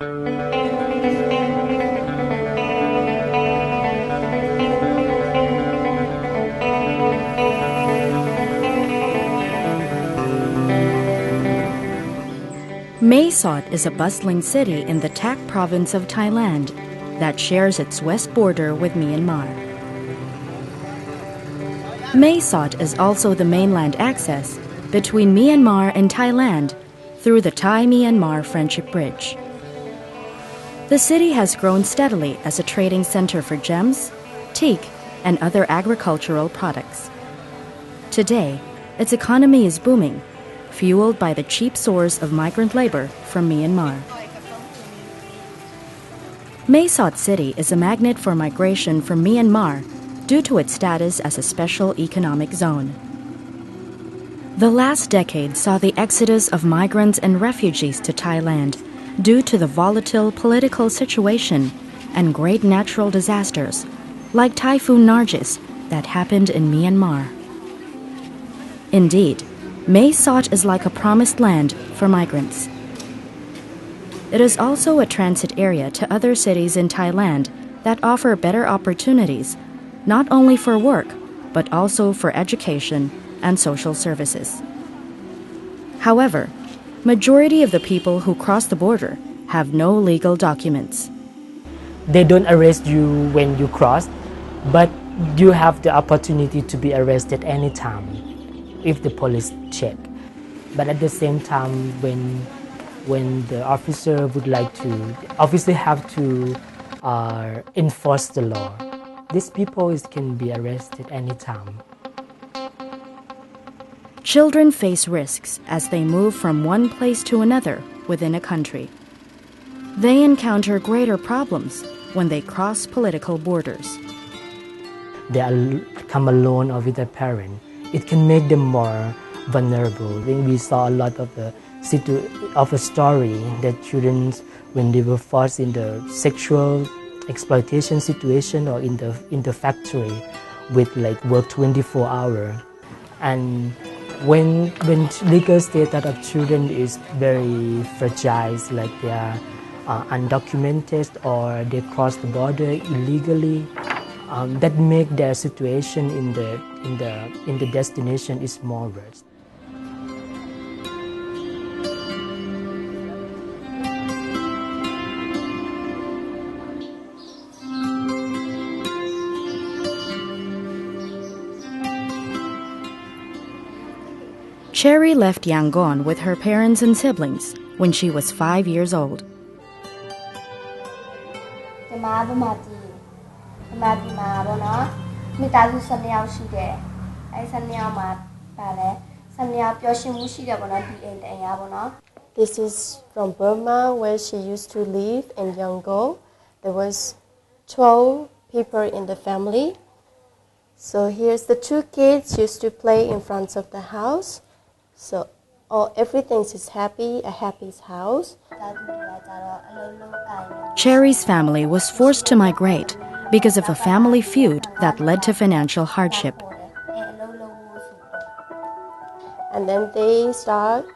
Mae Sot is a bustling city in the Tak province of Thailand that shares its west border with Myanmar. Mae Sot is also the mainland access between Myanmar and Thailand through the Thai-Myanmar Friendship Bridge. The city has grown steadily as a trading center for gems, teak, and other agricultural products. Today, its economy is booming, fueled by the cheap source of migrant labor from Myanmar. Mae Sot City is a magnet for migration from Myanmar due to its status as a special economic zone. The last decade saw the exodus of migrants and refugees to Thailand due to the volatile political situation and great natural disasters like Typhoon Nargis that happened in Myanmar. Indeed, Mae Sot is like a promised land for migrants. It is also a transit area to other cities in Thailand that offer better opportunities, not only for work, but also for education and social services. However, majority of the people who cross the border have no legal documents. They don't arrest you when you cross, but you have the opportunity to be arrested anytime if the police check. But at the same time, when the officer would like to, obviously have to enforce the law. These people can be arrested anytime. Children face risks as they move from one place to another within a country. They encounter greater problems when they cross political borders. They come alone or with a parent. It can make them more vulnerable. We saw a lot of a story that children, when they were forced in the sexual exploitation situation or in the factory with work 24 hours, and when legal status of children is very fragile, like they are undocumented or they cross the border illegally, that make their situation in the destination is more worse. Cherry left Yangon with her parents and siblings when she was 5 years old. This is from Burma, where she used to live in Yangon. There was 12 people in the family. So here's the two kids used to play in front of the house. So everything is happy, a happy house. Cherry's family was forced to migrate because of a family feud that led to financial hardship. And then they start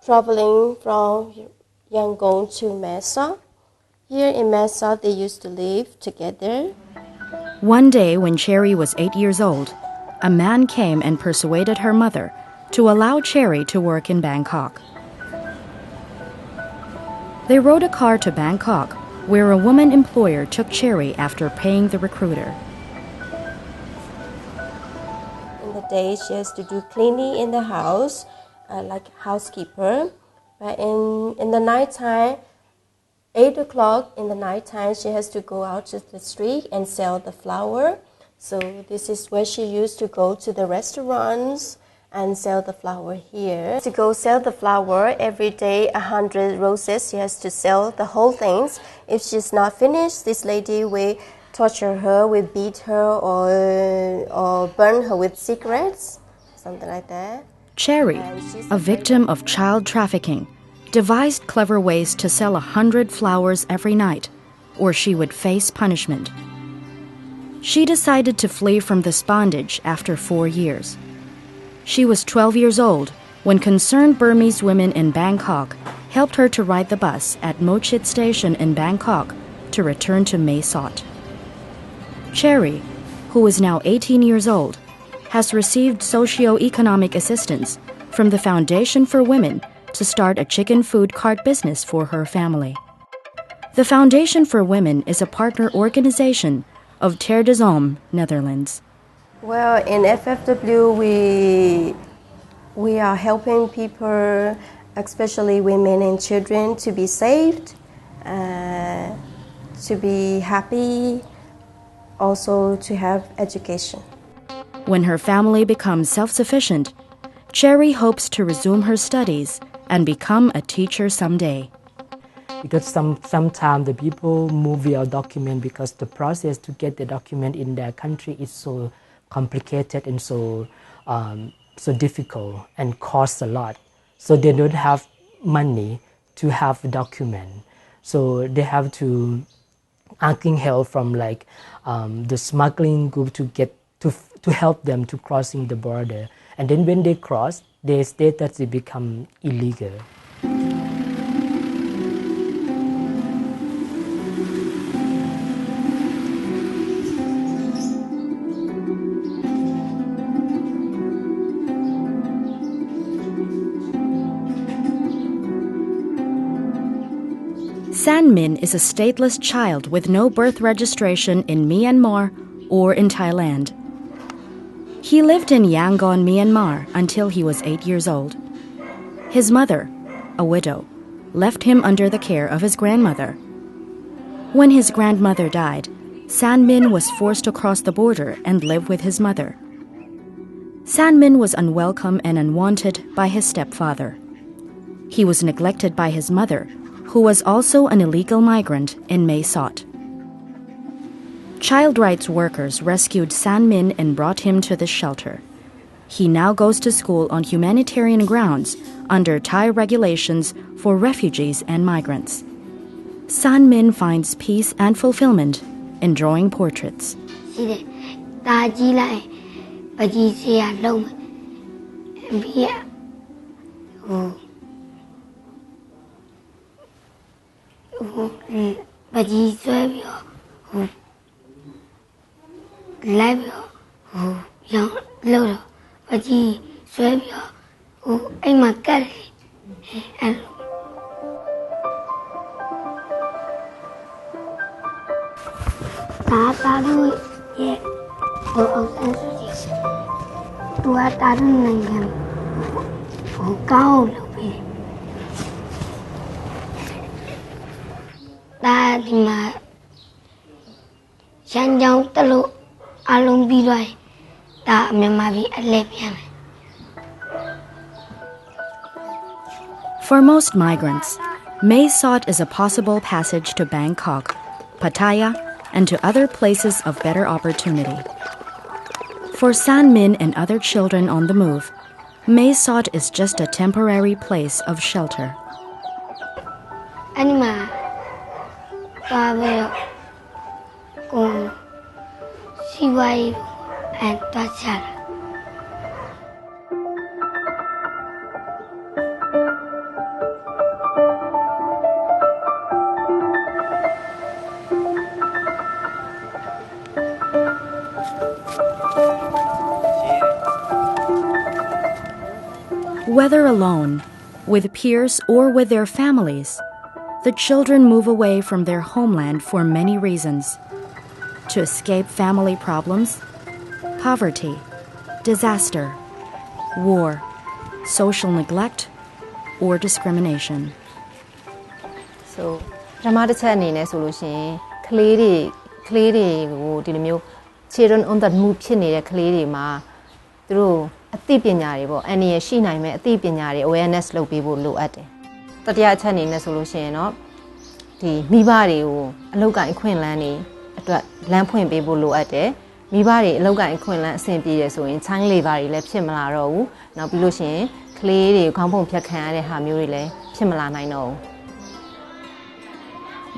traveling from Yangon to Mae Sot. Here in Mae Sot, they used to live together. One day when Cherry was 8 years old, a man came and persuaded her mother to allow Cherry to work in Bangkok. They rode a car to Bangkok, where a woman employer took Cherry after paying the recruiter. In the day, she has to do cleaning in the house, like housekeeper. But in the nighttime, 8 o'clock in the nighttime, she has to go out to the street and sell the flower. So this is where she used to go to the restaurants and sell the flower here. To go sell the flower every day, 100 roses. She has to sell the whole things. If she's not finished, this lady will torture her, will beat her, or burn her with cigarettes, something like that. Cherry, a victim of child trafficking, devised clever ways to sell 100 flowers every night, or she would face punishment. She decided to flee from this bondage after 4 years. She was 12 years old when concerned Burmese women in Bangkok helped her to ride the bus at Mo Chit Station in Bangkok to return to Mae Sot. Cherry, who is now 18 years old, has received socio-economic assistance from the Foundation for Women to start a chicken food cart business for her family. The Foundation for Women is a partner organization of Terre des Hommes, Netherlands. Well, in FFW, we are helping people, especially women and children, to be saved, to be happy, also to have education. When her family becomes self-sufficient, Cherry hopes to resume her studies and become a teacher someday. Because sometimes the people move without document because the process to get the document in their country is so complicated and so difficult and costs a lot. So they don't have money to have a document. So they have to asking help from the smuggling group to help them to crossing the border. And then when they cross, they state that they become illegal. San Min is a stateless child with no birth registration in Myanmar or in Thailand. He lived in Yangon, Myanmar until he was 8 years old. His mother, a widow, left him under the care of his grandmother. When his grandmother died, San Min was forced to cross the border and live with his mother. San Min was unwelcome and unwanted by his stepfather. He was neglected by his mother, who was also an illegal migrant in Mae Sot. Child rights workers rescued San Min and brought him to this shelter. He now goes to school on humanitarian grounds under Thai regulations for refugees and migrants. San Min finds peace and fulfillment in drawing portraits. For most migrants, Mae Sot is a possible passage to Bangkok, Pattaya, and to other places of better opportunity. For San Min and other children on the move, Mae Sot is just a temporary place of shelter. Whether alone, with peers, or with their families, the children move away from their homeland for many reasons: to escape family problems, poverty, disaster, war, social neglect, or discrimination. So, ပထမတစ်ချက်အနေနဲ့ဆိုလို့ရှိရင်ကလေးတွေကိုဒီလိုမျိုး children on the move ဖြစ်နေတဲ့ကလေးတွေမှာသူတို့အသိပညာတွေပေါ့အန္တရာယ်ရှိနိုင်မဲ့အသိပညာတွေ awareness လုပ်ပေးဖို့လိုအပ်တယ်။တတိယအချက်အနေနဲ့ဆိုလို့ရှိရင်တော့ဒီမိဘတွေကိုအလောက်ကိုင်းအခွင့်အလမ်းတွေအတွက်လမ်းဖွင့်ပေးဖို့လိုအပ်တယ်။မိဘတွေအလောက်ကိုင်းအခွင့်အလမ်းအဆင်ပြေတယ်ဆိုရင် child labor တွေလည်းဖြစ်မလာတော့ဘူး။နောက်ပြီးလို့ရှိရင်ကလေးတွေခေါင်းပုံဖြတ်ခံရတဲ့ဟာမျိုးတွေလည်းဖြစ်မလာနိုင်တော့ဘူး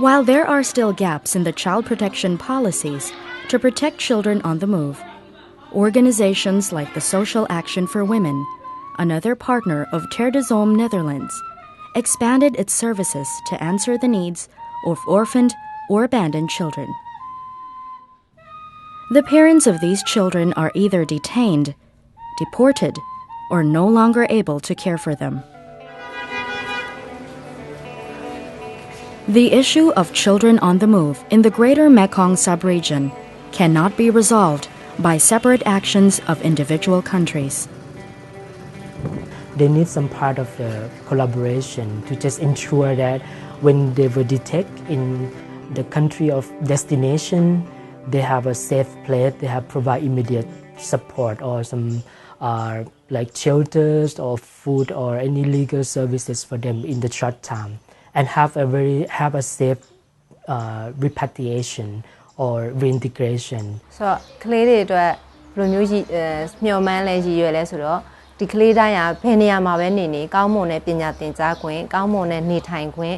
။ While there are still gaps in the child protection policies to protect children on the move, organizations like the Social Action for Women, another partner of Terre des Hommes, Netherlands, expanded its services to answer the needs of orphaned or abandoned children. The parents of these children are either detained, deported, or no longer able to care for them. The issue of children on the move in the greater Mekong subregion cannot be resolved by separate actions of individual countries. They need some part of the collaboration to just ensure that when they were detected in the country of destination, they have a safe place, they have provide immediate support or some like shelters or food or any legal services for them in the short time, and have a safe repatriation or reintegration. So clearly, theဒီကလေးတိုင်းကဘယ်နေရာမှာပဲနေနေကောင်းမွန်တဲ့ပညာသင်ကြားခွင့်ကောင်းမွန်တဲ့နေထိုင်ခွင့်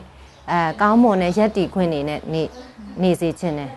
ကောင်းမွန်တဲ့ရည်တည်ခွင့်တွေနဲ့နေစေချင်တယ်